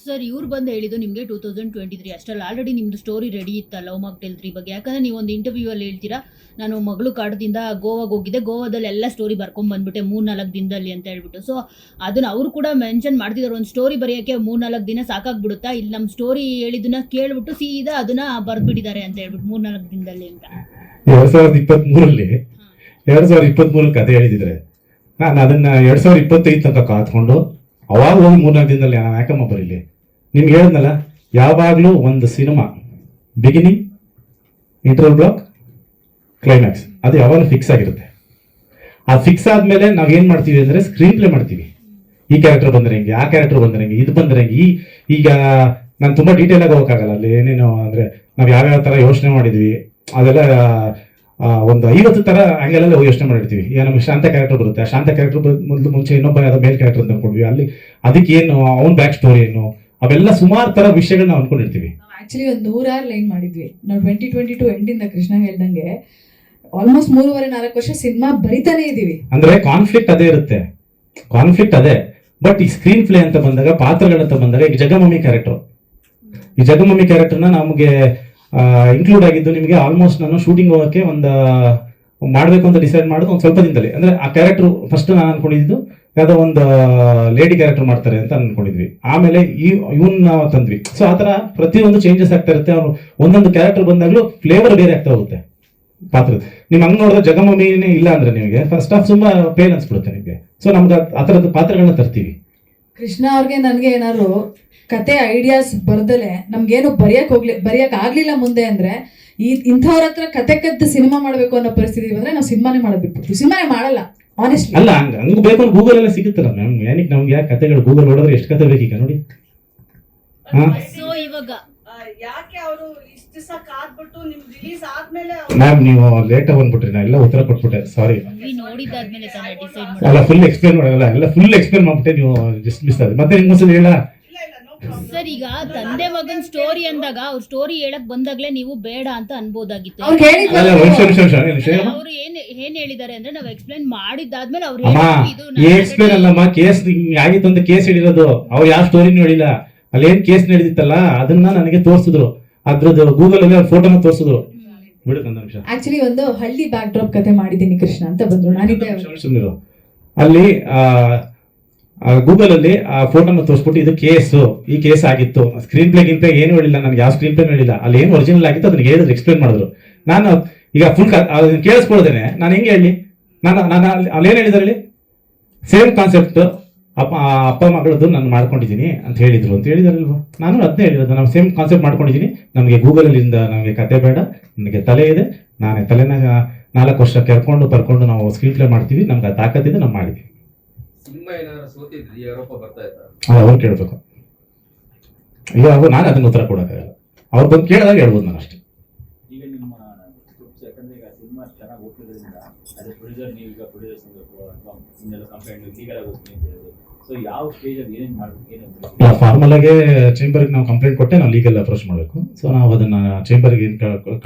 Sir ಇವ್ರು ಬಂದು ಹೇಳಿದ್ದು ನಿಮಗೆ 2023 ಅಷ್ಟರಲ್ಲಿ ಆಲ್ರೆಡಿ ನಿಮ್ದು ಸ್ಟೋರಿ ರೆಡಿ ಇತ್ತ ಲವ್ ಮಾಕ್ಟೇಲ್ 3 ಬಗ್ಗೆ. ಯಾಕಂದ್ರೆ ನೀವು ಒಂದು ಇಂಟರ್ವ್ಯೂ ಅಲ್ಲಿ ಹೇಳ್ತೀರಾ, ನಾನು ಮಗಳು ಕಾಡದಿಂದ ಗೋವಾಗೆ ಹೋಗಿದ್ದೆ, ಗೋವಾದಲ್ಲಿ ಎಲ್ಲ ಸ್ಟೋರಿ ಬರ್ಕೊಂಡ್ ಬಂದ್ಬಿಟ್ಟೆ 3-4 ದಿನದಲ್ಲಿ ಅಂತ ಹೇಳ್ಬಿಟ್ಟು. ಸೊ ಅದನ್ನ ಅವರು ಕೂಡ ಮೆನ್ಷನ್ ಮಾಡ್ತಿದ್ದಾರೆ, ಒಂದು ಸ್ಟೋರಿ ಬರೆಯೋಕ್ಕೆ 3-4 ದಿನ ಸಾಕಾಗ್ಬಿಡುತ್ತಾ, ಇಲ್ಲಿ ನಮ್ಮ ಸ್ಟೋರಿ ಹೇಳಿದ್ದನ್ನ ಕೇಳ್ಬಿಟ್ಟು ಸೀದಾ ಅದನ್ನ ಬರ್ದ್ಬಿಟ್ಟಿದ್ದಾರೆ ಅಂತ ಹೇಳ್ಬಿಟ್ಟು 3-4 ದಿನದಲ್ಲಿ ಅಂತ. 2023 ಕಥೆ ಹೇಳಿದ್ರೆ ನಾನು ಅದನ್ನ 2025 ತನಕ ಕಾತ್ಕೊಂಡು ಅವಾಗ ಹೋಗಿ 3-4 ದಿನದಲ್ಲಿ ನಾನು ಯಾಕಮ್ಮ ಬರೀಲಿ. ನಿಮ್ಗೆ ಹೇಳಿದ್ನಲ್ಲ, ಯಾವಾಗಲೂ ಒಂದು cinema beginning, interval block, climax ಅದು ಯಾವಾಗಲೂ ಫಿಕ್ಸ್ ಆಗಿರುತ್ತೆ. ಆ ಫಿಕ್ಸ್ ಆದ್ಮೇಲೆ ನಾವೇನ್ ಮಾಡ್ತೀವಿ ಅಂದ್ರೆ ಸ್ಕ್ರೀನ್ ಪ್ಲೇ ಮಾಡ್ತೀವಿ. ಈ ಕ್ಯಾರೆಕ್ಟರ್ ಬಂದ್ರೆ ಹೆಂಗೆ, ಆ ಕ್ಯಾರೆಕ್ಟರ್ ಬಂದ್ರೆ ಹೆಂಗೆ, ಇದು ಬಂದ್ರೆ ಹೆಂಗೆ. ಈಗ ನಾನು ತುಂಬಾ ಡೀಟೇಲ್ ಆಗಿ ಹೋಗಕ್ಕಾಗಲ್ಲ. ಅಲ್ಲಿ ಏನೇನು ಅಂದ್ರೆ ನಾವು ಯಾವ್ಯಾವ ತರ ಯೋಚನೆ ಮಾಡಿದ್ವಿ ಅದೆಲ್ಲ ಒಂದು 50 ತರ ಆಂಗಲ್ ಅಲ್ಲಿ ಯೋಚನೆ ಮಾಡಿರ್ತೀವಿ. ಈಗ ನಮ್ಗೆ ಶಾಂತ ಕ್ಯಾರೆಕ್ಟರ್ ಬರುತ್ತೆ, ಆ ಶಾಂತ ಕ್ಯಾರೆಕ್ಟರ್ ಮುಂಚೆ ಇನ್ನೊಬ್ಬ ಯಾವ್ದೋ ಮೇಲ್ ಕ್ಯಾರೆಕ್ಟರ್ ಅಂತ ಅನ್ಕೊಂಡ್ವಿ, ಅಲ್ಲಿ ಅದಕ್ಕೆ ಏನು ಅವ್ನ ಬ್ಯಾಕ್ ಸ್ಟೋರಿ ಏನು, ಅವೆಲ್ಲ ಸುಮಾರು ತರ ವಿಷಯಗಳನ್ನ ನಾವು ಅನ್ಕೊಂಡಿರ್ತೀವಿ. ಆಕ್ಚುಲಿ ಒಂದು 100 ಲೈನ್ ಮಾಡಿದ್ವಿ ನಾವು 2022 ಎಂಡಿಂದ. ಕೃಷ್ಣ ಹೇಳ್ದಂಗೆ ಆಲ್ಮೋಸ್ಟ್ 3.5-4 ವರ್ಷ ಸಿನಿಮಾ ಬರಿತಾನೆ ಇದೀವಿ. ಅಂದ್ರೆ ಕಾನ್ಫ್ಲಿಕ್ಟ್ ಅದೇ ಇರುತ್ತೆ, ಕಾನ್ಫ್ಲಿಕ್ಟ್ ಅದೇ. ಬಟ್ ಈ ಸ್ಕ್ರೀನ್ ಪ್ಲೇ ಅಂತ ಬಂದಾಗ, ಪಾತ್ರಗಳಂತ ಬಂದಾಗ, ಈಗ ಜಗಮಮ್ಮಿ ಕ್ಯಾರೆಕ್ಟರ್, ಈ ಜಗಮಮ್ಮಿ ಕ್ಯಾರೆಕ್ಟರ್ನ ನಮಗೆ ಇನ್ಕ್ಲೂಡ್ ಆಗಿದ್ದು ನಿಮಗೆ ಆಲ್ಮೋಸ್ಟ್ ನಾನು ಶೂಟಿಂಗ್ ಹೋಗೋಕ್ಕೆ ಒಂದು ಮಾಡಬೇಕು ಅಂತ ಡಿಸೈಡ್ ಮಾಡೋದು ಒಂದು ಸ್ವಲ್ಪ ದಿನದಲ್ಲಿ. ಅಂದ್ರೆ ಆ ಕ್ಯಾರೆಕ್ಟರ್ ಫಸ್ಟ್ ನಾನು ಅನ್ಕೊಂಡಿದ್ದು ಯಾವುದೋ ಒಂದು ಲೇಡಿ ಕ್ಯಾರೆಕ್ಟರ್ ಮಾಡ್ತಾರೆ ಅಂತ ಅನ್ಕೊಂಡಿದ್ವಿ. ಆಮೇಲೆ ಇವನ್ನ ತಂದ್ವಿ. ಸೊ ಆ ತರ ಪ್ರತಿಯೊಂದು ಚೇಂಜಸ್ ಆಗ್ತಾ ಇರುತ್ತೆ. ಅವ್ರು ಒಂದೊಂದು ಕ್ಯಾರೆಕ್ಟರ್ ಬಂದಾಗಲೂ ಫ್ಲೇವರ್ ಬೇರೆ ಆಗ್ತಾ ಹೋಗುತ್ತೆ ಪಾತ್ರದ. ನಿಮ್ ಹಂಗ್ ನೋಡಿದ್ರೆ ಜಗಮಮ್ಮಿನೇ ಇಲ್ಲ ಅಂದ್ರೆ ನಿಮಗೆ ಫಸ್ಟ್ ಆಫ್ ತುಂಬಾ ಪೇನ್ ಅನ್ಸ್ಬಿಡುತ್ತೆ ನಿಮಗೆ. ಸೊ ನಮ್ಗೆ ಆ ತರದ ಪಾತ್ರಗಳನ್ನ ತರ್ತೀವಿ. ಕೃಷ್ಣ ಅವ್ರಿಗೆ ನನ್ಗೆ ಏನಾದ್ರು ಕತೆ ಐಡಿಯಾಸ್ ಬರ್ದಲೆ ನಮ್ಗೇನು ಬರೆಯಕ್ ಆಗ್ಲಿಲ್ಲ ಮುಂದೆ ಅಂದ್ರೆ ಇಂಥವ್ರ ಹತ್ರ ಕತೆ ಕದ್ದು ಸಿನಿಮಾ ಮಾಡ್ಬೇಕು ಅನ್ನೋ ಪರಿಸ್ಥಿತಿ ಬಂದ್ರೆ ನಾವು ಸಿನಿಮಾನೇ ಮಾಡೋದ್ ಬಿಟ್ಬಿಡ್ತೀವಿ. ಸಿನಿಮಾನೇ ಮಾಡಲ್ಲ ಆನೆಸ್ಟ್ಲಿ. ಅಲ್ಲ ಹಂಗ ಬೇಕು ಅಂತ ಗೂಗಲ್ ಎಲ್ಲ ಸಿಗುತ್ತಲ್ಲ ಮ್ಯಾಮ್. ಏನಕ್ಕೆ ನಮ್ಗೆ ಯಾಕೆ ಕತೆಗಳು ಗೂಗಲ್ ನೋಡಿದ್ರೆ ಎಷ್ಟು ಕತೆ ಬೇಕೀಗ ನೋಡಿ. ಸೊ ಇವಾಗ ಯಾಕೆ ಅವರು ಇಷ್ಟು ದಿವಸ ಕಾದ್ಬಿಟ್ಟು ನಿಮ್ ರಿಲೀಸ್ ಆದ್ಮೇಲೆ ಮ್ಯಾಮ್ ನೀವು ಲೇಟ್ ಆಗಿ ಬಂದ್ಬಿಟ್ರಿ, ನಾ ಎಲ್ಲ ಉತ್ತರ ಕೊಟ್ಬಿಟ್ಟೆ, ಸಾರಿ. ನೋಡಿದಾದ್ಮೇಲೆ ತಾನೇ ಡಿಸೈಡ್ ಮಾಡಿ ಅಲ್ಲ ಫುಲ್ ಎಕ್ಸ್ಪ್ಲೇನ್ ಮಾಡಲ್ಲ, ಎಲ್ಲ ಫುಲ್ ಎಕ್ಸ್ಪ್ಲೇನ್ ಮಾಡ್ಬಿಟ್ಟೆ, ನೀವು ಜಸ್ಟ್ ಮಿಸ್ ಆದ್ರೆ ಮತ್ತೆ ನಿಮ್ಗೆ ಒಂದ್ಸಲ ಹೇಳ. ಸರ್ ಈಗ ತಂದೆ ಮಗನ್ ಸ್ಟೋರಿ ಅಂದಾಗ ಅವ್ರ ಸ್ಟೋರಿ ಹೇಳಕ್ ಬಂದಾಗ್ಲೇ ನೀವು ಬೇಡ ಅಂತ ಅನ್ಬೋದಾಗಿತ್ತು. ಅವ್ರು ಅವ್ರು ಏನ್ ಹೇಳಿದಾರೆ ಅಂದ್ರೆ ನಾವ್ ಎಕ್ಸ್ಪ್ಲೇನ್ ಮಾಡಿದ್ದಾದ್ಮೇಲೆ ಅವ್ರು ಎಕ್ಸ್ಪ್ಲೇನ್ ಅಲ್ಲಮ್ಮ, ಕೇಸ್ ಆಗಿತ್ತು ಅಂತ ಕೇಸ್ ಹೇಳಿರೋದು. ಅವ್ರು ಯಾವ ಸ್ಟೋರಿನೂ ಹೇಳಿಲ್ಲ. ಅಲ್ಲಿ ಏನ್ ಕೇಸ್ ನಡೆದಿತ್ತಲ್ಲ ಅದನ್ನ ನನಗೆ ತೋರಿಸಿದ್ರು, ಅದ್ರದ್ದು ಗೂಗಲ್ ಅಲ್ಲಿ ಫೋಟೋನ ತೋರಿಸಿದ್ರು. ಆಕ್ಚುಲಿ ಒಂದು ಹಳ್ಳಿ ಬ್ಯಾಕ್ ಡ್ರಾಪ್ ಕತೆ ಮಾಡಿದ್ದೀನಿ ಕೃಷ್ಣ ಅಂತ ಬಂದ್ರು. ಸುಮ್ಮನಿರು. ಅಲ್ಲಿ ಗೂಗಲ್ ಅಲ್ಲಿ ಆ ಫೋಟೋನ ತೋರಿಸ್ಬಿಟ್ಟು ಇದು ಕೇಸು, ಈ ಕೇಸ್ ಆಗಿತ್ತು, ಸ್ಕ್ರೀನ್ ಪ್ಲೇ ಗಿನ್ ಪ್ಲೇ ಏನು ಹೇಳಿಲ್ಲ, ನನಗೆ ಯಾವ ಸ್ಕ್ರೀನ್ ಪ್ಲೇ ಹೇಳಿಲ್ಲ. ಅಲ್ಲಿ ಏನು ಒರಿಜಿನಲ್ ಆಗಿತ್ತು ಅದನ್ನ ಹೇಳಿದ್ರು, ಎಕ್ಸ್ಪ್ಲೇನ್ ಮಾಡಿದ್ರು. ನಾನು ಈಗ ಫುಲ್ ಕೇಳಿಸ್ಕೊಳ್ದೇನೆ ನಾನು ಹೆಂಗೆ ಹೇಳಿ, ನಾನು ಅಲ್ಲಿ ಏನ್ ಹೇಳಿದಾರೆ, ಸೇಮ್ ಕಾನ್ಸೆಪ್ಟ್ ಅಪ್ಪ ಮಗಳದ್ದು ನಾನು ಮಾಡ್ಕೊಂಡಿದ್ದೀನಿ ಅಂತ ಹೇಳಿದ್ರು ಅಂತ ಹೇಳಿದಾರಲ್ವಾ. ನಾನು ಅದನ್ನೇ ಹೇಳಿರೋದು, ನಾವು ಸೇಮ್ ಕಾನ್ಸೆಪ್ಟ್ ಮಾಡ್ಕೊಂಡಿದ್ದೀನಿ. ನಮಗೆ ಗೂಗಲಿಂದ ನಮಗೆ ಕತೆ ಬೇಡ, ನನಗೆ ತಲೆ ಇದೆ, ನಾನೇ ತಲೆನ 4 ವರ್ಷ ಕೆರ್ಕೊಂಡು ಬರ್ಕೊಂಡು ನಾವು ಸ್ಕ್ರೀನ್ ಪ್ಲೇ ಮಾಡ್ತೀವಿ, ನಮ್ಗೆ ಅದು ತಾಕತ್ತಿದೆ, ನಾವು ಮಾಡಿದ್ದೀವಿ. ಅವ್ರು ಕೇಳ್ಬೇಕು. ಈಗ ನಾನು ಅದನ್ನ ಉತ್ತರ ಕೊಡೋಕ್ಕಾಗಲ್ಲ. ಅವ್ರು ಬಂದು ಕೇಳಿದಾಗ ಹೇಳ್ಬೋದು ನಾನು ಅಷ್ಟೇ. ಈಗ ನಿಮ್ಮ ಯಾಕಂದ್ರೆ ಈಗ ಸಿನಿಮಾ ಚೆನ್ನಾಗಿ ಹೋಗ್ತಿದ್ರಿಂದ ಅದೇ ಪ್ರೊಡ್ಯೂಸರ್ ನೀವು ಈಗ ಪ್ರೊಡ್ಯೂಸರ್ಸ್ ಅಥವಾ ಇನ್ನೆಲ್ಲ ಕಂಪ್ಲೇಂಟ್ ಲೀಗಲ್ ಆಗಿ ಹೋಗ್ತೀನಿ ಅಂತ ಹೇಳಿದ್ರು. ಸೊ ಯಾವ ಸ್ಟೇಜ್ ಅಲ್ಲಿ ಏನೇನು ಮಾಡಬೇಕು, ಏನು ಫಾರ್ಮಲ್ ಆಗಿ ಚೇಂಬರ್ಗೆ ನಾವು ಕಂಪ್ಲೇಂಟ್ ಕೊಟ್ಟೆ ನಾವು ಲೀಗಲ್ ಅಪ್ರೋಚ್ ಮಾಡಬೇಕು. ಸೊ ನಾವು ಅದನ್ನ ಚೇಂಬರ್ಗೆ ಏನು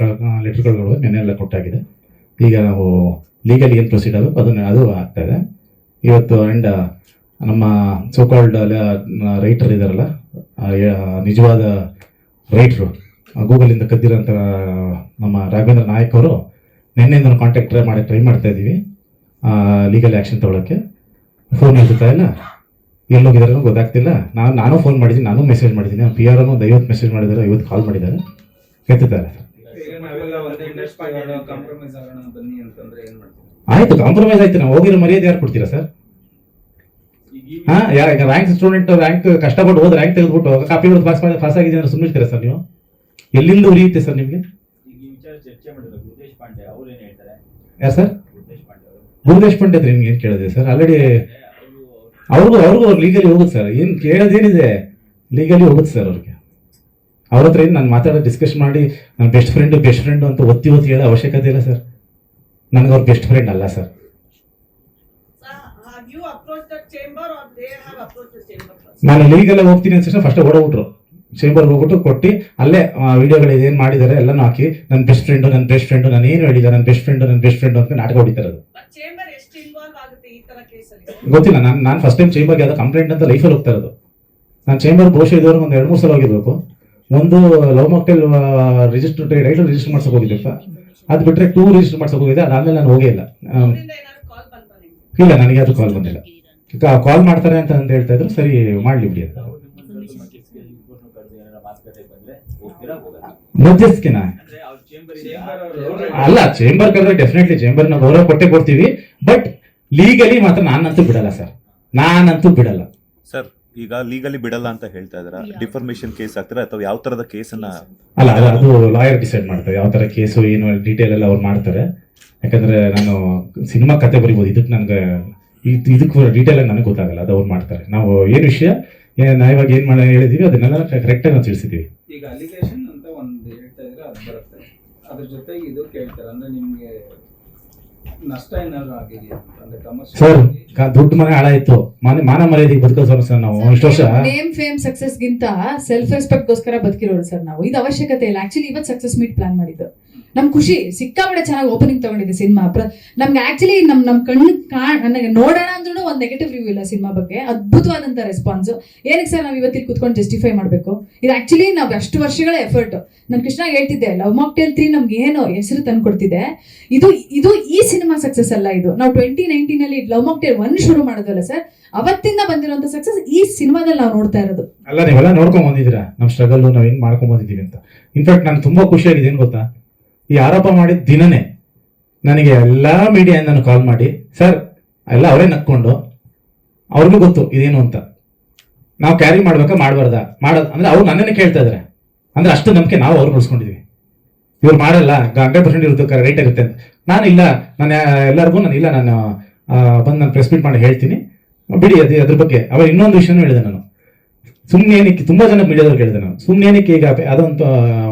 ಲೆಟರ್ಗಳು ನೆನ್ನೆಲ್ಲ ಕೊಟ್ಟಾಗಿದೆ. ಈಗ ನಾವು ಲೀಗಲ್ ಏನು ಪ್ರೊಸೀಡ್ ಆಗಬೇಕು ಅದು ಆಗ್ತಾ ಇದೆ ಇವತ್ತು. ಆ್ಯಂಡ್ ನಮ್ಮ ಸೋಕಾಲ್ಡ್ ರೈಟರ್ ಇದಾರಲ್ಲ, ನಿಜವಾದ ರೈಟ್ರು, ಗೂಗಲಿಂದ ಕದ್ದಿರೋಂಥ ನಮ್ಮ ರಾಘವೇಂದ್ರ ನಾಯಕ್ ಅವರು ನಿನ್ನೆಯಿಂದ ಕಾಂಟ್ಯಾಕ್ಟ್ ಟ್ರೈ ಮಾಡ್ತಾ ಇದ್ದೀವಿ ಲೀಗಲ್ ಆ್ಯಕ್ಷನ್ ತೊಗೊಳಕ್ಕೆ. ಫೋನ್ ಎತ್ತುತ್ತಾ ಇಲ್ಲ, ಎಲ್ಲೋಗಿದಾರೋ ಗೊತ್ತಾಗ್ತಿಲ್ಲ. ನಾನು ಫೋನ್ ಮಾಡಿದ್ದೀನಿ, ನಾನು ಮೆಸೇಜ್ ಮಾಡಿದ್ದೀನಿ. ಪಿ ಆರ್ ಒಂದು 50 ಮೆಸೇಜ್ ಮಾಡಿದ್ದಾರೆ, 50 ಕಾಲ್ ಮಾಡಿದ್ದಾರೆ, ಎತ್ತುತ್ತಾರೆ. ಆಯ್ತು, ಕಾಂಪ್ರಮೈಸ್ ಆಯ್ತು. ನಾವು ಹೋಗಿರೋ ಮರ್ಯಾದೆ ಯಾರು ಕೊಡ್ತೀರಾ ಸರ್? ಈಗ ರ್ಯಾಂಕ್ ಸ್ಟೂಡೆಂಟ್ ರ್ಯಾಂಕ್ ಕಷ್ಟಪಟ್ಟು ಹೋದ್ ರ್ಯಾಂಕ್ ತೆಗೆದ್ಬಿಟ್ಟು ಕಾಪಿ ಹೊಡೆದು ಪಾಸ್ ಆಗಿದೆ ಅಂದ್ರೆ ಸುಮ್ಮನೆ ಇರ್ತೀರಾ ಸರ್ ನೀವು? ಎಲ್ಲಿಂದ ಉರಿಯುತ್ತೆ ಸರ್ ನಿಮಗೆ? ಯಾರು ಸರ್? ಗುರುದೇಶ್ ಪಾಂಡೆ ಹತ್ರ ನಿಮ್ಗೆ ಏನ್ ಕೇಳಿದೆ ಸರ್? ಆಲ್ರೆಡಿ ಅವ್ರಿಗೂ ಲೀಗಲಿ ಹೋಗುತ್ತೆ ಸರ್. ಏನ್ ಕೇಳೋದೇನಿದೆ, ಲೀಗಲಿ ಹೋಗುತ್ತೆ ಸರ್ ಅವ್ರಿಗೆ. ಅವ್ರ ಹತ್ರ ಏನು ನಾನು ಮಾತಾಡೋ ಡಿಸ್ಕಸ್ ಮಾಡಿ ನನ್ನ ಬೆಸ್ಟ್ ಫ್ರೆಂಡ್ ಅಂತ ಒತ್ತಿ ಹೇಳೋ ಅವಶ್ಯಕತೆ ಇಲ್ಲ ಸರ್. ನನಗೆ ಅವ್ರ ಬೆಸ್ಟ್ ಫ್ರೆಂಡ್ ಅಲ್ಲ ಸರ್. ನಾನು ಲೀಗಲ್ ಹೋಗ್ತೀನಿ ಅಂತ ಫಸ್ಟ್ ಓಡೋಗ್ಬಿಟ್ರು. ಚೇಂಬರ್ ಹೋಗ್ಬಿಟ್ಟು ಕೊಟ್ಟು ಅಲ್ಲೇ ವಿಡಿಯೋಗಳು ಏನ್ ಮಾಡಿದ್ದಾರೆ ಎಲ್ಲಾನು ಹಾಕಿ ನನ್ನ ಬೆಸ್ಟ್ ಫ್ರೆಂಡ್ ನಾನು ಏನು ಹೇಳಿಲ್ಲ, ನನ್ನ ಬೆಸ್ಟ್ ಫ್ರೆಂಡ್ ಅಂತ ನಾಟಕ ಹೊಡಿತಾರೆ. ಅದು ಗೊತ್ತಿಲ್ಲ. ನಾನು ಫಸ್ಟ್ ಟೈಮ್ ಚೇಂಬರ್ಗೆ ಯಾವ್ದೋ ಕಂಪ್ಲೇಂಟ್ ಅಂತ ಲೈಫಲ್ಲಿ ಹೋಗ್ತಾ ಇರೋದು. ನಾನು ಚೇಂಬರ್ ಬಹುಶಃ ಇದುವರೆಗೆ ಒಂದು 2-3 ಸಲ ಹೋಗಿರ್ಬೇಕು. ಒಂದು love mocktail register title register ಮಾಡ್ಸಕ್ ಹೋಗಿದ್ದೆಪ್ಪ. ಅದು ಬಿಟ್ಟರೆ 2 ರಿಜಿಸ್ಟರ್ ಮಾಡ್ಸಕ್ ಹೋಗಿದೆ. ಅದಾದ್ಮೇಲೆ ನಾನು ಹೋಗೇ ಇಲ್ಲ. ಅವರಿಂದ ಏನಾದ್ರು ಕಾಲ್ ಬಂತ ನಿಮ್ಗೆ? ಇಲ್ಲ, ನನಗೆ ಅದು ಕಾಲ್ ಬಂದಿಲ್ಲ. ಕಾಲ್ ಮಾಡ್ತಾರೆ ಅಂತ ಹೇಳ್ತಾ ಇದ್ರು. ಸರಿ, ಮಾಡ್ಲಿ ಬಿಡಿ ಅಂತ. ಮಧ್ಯಸ್ಥಿಕೆನಾ? ಅಲ್ಲ, ಚೇಂಬರ್ ಕರೆದ್ರೆ ಡೆಫಿನೆಟ್ಲಿ ಚೇಂಬರ್ನ ಗೌರವ ಕೊಟ್ಟೆ ಕೊಡ್ತೀವಿ. ಬಟ್ ಲೀಗಲಿ ಮಾತ್ರ ನಾನಂತೂ ಬಿಡಲ್ಲ ಸರ್, ನಾನಂತೂ ಬಿಡಲ್ಲ ಸರ್. ಈಗ ಲೀಗಲಿ ಬಿಡಲ್ಲ ಅಂತ ಹೇಳ್ತಾ ಇದಾರೆ. ಡಿಫರ್ಮೇಷನ್ ಕೇಸ್ ಆಗ್ತಾರೆ ಅಥವಾ ಯಾವ ತರದ ಕೇಸನ್ನ? ಅಲ್ಲ, ಅದು ಲಾಯರ್ ಡಿಸೈಡ್ ಮಾಡ್ತಾರೆ ಯಾವ ತರ ಕೇಸು ಏನು ಡೀಟೇಲ್ ಎಲ್ಲ ಅವ್ರು ಮಾಡ್ತಾರೆ. ಯಾಕಂದ್ರೆ ನಾನು ಸಿನಿಮಾ ಕತೆ ಬರಿಬೋದು, ಇದಕ್ಕೆ ನನಗೆ ಇದಕ್ಕೂ ಡೀಟೇಲ್ ಆಗಿ ನನಗೆ ಗೊತ್ತಾಗಲ್ಲ. ಅದು ಅವ್ರು ಮಾಡ್ತಾರೆ. ನಾವು ಏನು ವಿಷಯ ನಾವು ಇವಾಗ ಏನು ಹೇಳಿದೀವಿ ಅದನ್ನೆಲ್ಲ ಕರೆಕ್ಟಾಗಿ ನಾವು ತಿಳಿಸಿದೀವಿ. ಈಗ ಅಲಿಗೇಷನ್ ಅಂತ ಒಂದು ಹೇಳ್ತಾ ಇದ್ರೆ ಅದು ಬರುತ್ತೆ, ಅದ್ರ ಜೊತೆಗೆ ಇದು ಕೇಳ್ತಾರೆ. ಅಂದ್ರೆ ನಿಮ್ಗೆ ನಷ್ಟ ಏನಾದ್ರು ಆಗಿದೆಯಾ ಅಂದ್ರೆ ಸರ್? ಕಮರ್ಷಿಯಲ್ ದುಡ್ಡು ಮನೆ ಹಾಳಾಯ್ತು, ಮಾನ ಮರ್ಯಾದೆಗೆ ಬದುಕೋದು ಸರ್. ನಾವು ಇಷ್ಟು ವರ್ಷ ನೇಮ್ ಫೇಮ್ ಸಕ್ಸಸ್ ಗಿಂತ ಸೆಲ್ಫ್ ರೆಸ್ಪೆಕ್ಟ್ ಗೋಸ್ಕರ ಬದುಕಿರೋರು ಸರ್ ನಾವು. ಇದು ಅವಶ್ಯಕತೆ ಇಲ್ಲ. ಆಕ್ಚುಲಿ ಇವತ್ತು ಸಕ್ಸಸ್ ಮೀಟ್ ಪ್ಲಾನ್ ಮಾಡಿದ್ದು ನಮ್ ಖುಷಿ. ಸಿಕ್ಕಾಪಟ್ಟೆ ಚೆನ್ನಾಗಿ ಓಪನಿಂಗ್ ತಗೊಂಡಿದೆ ಸಿನಿಮಾ. ನಮ್ಗೆ ಆಕ್ಚುಲಿ ನಮ್ ಕಣ್ಣು ನನಗೆ ನೋಡೋಣ ಅಂದ್ರೂ ಒಂದ್ ನೆಗೆಟಿವ್ ರಿವ್ಯೂ ಇಲ್ಲ ಸಿನಿಮಾ ಬಗ್ಗೆ. ಅದ್ಭುತವಾದಂತ ರೆಸ್ಪಾನ್ಸ್. ಏನಕ್ಕೆ ಸರ್ ನಾವು ಇವತ್ತಿಲ್ಲಿ ಕುತ್ಕೊಂಡು ಜಸ್ಟಿಫೈ ಮಾಡ್ಬೇಕು? ಇದು ಆಕ್ಚುಲಿ ನಾವು ಅಷ್ಟು ವರ್ಷಗಳ ಎಫರ್ಟ್. ನಾನು ಕೃಷ್ಣಾಗ್ ಹೇಳ್ತಿದ್ದೆ, ಲವ್ ಮಾಕ್ಟೇಲ್ 3 ನಮ್ಗೆ ಏನು ಹೆಸರು ತಂದ್ಕೊಡ್ತಿದೆ. ಇದು ಈ ಸಿನಿಮಾ ಸಕ್ಸಸ್ ಅಲ್ಲ. ಇದು ನಾವು 2019 ಅಲ್ಲಿ ಲವ್ ಮಾಕ್ಟೇಲ್ 1 ಶುರು ಮಾಡೋದಲ್ಲ ಸರ್, ಅವತ್ತಿಂದ ಬಂದಿರುವಂತ ಸಕ್ಸಸ್ ಈ ಸಿನಿಮಾದಲ್ಲಿ ನಾವು ನೋಡ್ತಾ ಇರೋದು. ಅಲ್ಲ, ನೀವೆಲ್ಲ ನೋಡ್ಕೊಂಡ್ ಬಂದಿದ್ದೀರಾ ನಮ್ ಸ್ಟ್ರಗಲ್, ನಾವ್ ಹೆಂಗ್ ಮಾಡ್ಕೊಂಡ್ ಬಂದಿದ್ದೀವಿ ಅಂತ. ಇನ್ಫ್ಯಾಕ್ಟ್ ನಾನು ತುಂಬಾ ಖುಷಿಯಾಗಿದೆ. ಏನ್ ಗೊತ್ತಾ, ಈ ಆರೋಪ ಮಾಡಿದ ದಿನನೇ ನನಗೆ ಎಲ್ಲಾ ಮೀಡಿಯಾದಿಂದನೂ ಕಾಲ್ ಮಾಡಿ, ಸರ್ ಎಲ್ಲ ಅವರೇ ನಕ್ಕೊಂಡು, ಅವ್ರಿಗೂ ಗೊತ್ತು ಇದೇನು ಅಂತ, ನಾವು ಕ್ಯಾರಿ ಮಾಡ್ಬೇಕಾ ಮಾಡಬಾರ್ದಾ, ಮಾಡೋದು ಅಂದ್ರೆ ಅವ್ರು ನನ್ನನ್ನೇ ಕೇಳ್ತಾ ಇದಾರೆ. ಅಂದ್ರೆ ಅಷ್ಟು ನಂಬಿಕೆ ನಾವು ಅವ್ರು ಉಳಿಸ್ಕೊಂಡಿದೀವಿ. ಇವ್ರು ಮಾಡಲ್ಲ 100% ಇರುತ್ತೆ, ರೈಟ್ ಇರುತ್ತೆ ಅಂತ. ನಾನು ಇಲ್ಲ, ನಾನು ಎಲ್ಲರಿಗೂ ನಾನು ಬಂದು ನಾನು ಪ್ರೆಸ್ ಮೀಟ್ ಮಾಡಿ ಹೇಳ್ತೀನಿ ಬಿಡಿ ಅದ್ರ ಬಗ್ಗೆ. ಅವಾಗ ಇನ್ನೊಂದು ವಿಷಯನೂ ಹೇಳಿದೆ ನಾನು. ಸುಮ್ಮನೆ ಏನಕ್ಕೆ ತುಂಬಾ ಜನ ಮೀಡಿಯಾದವ್ರು ಕೇಳಿದೆ ನಾನು, ಸುಮ್ಮನೆ ಏನಕ್ಕೆ ಈಗ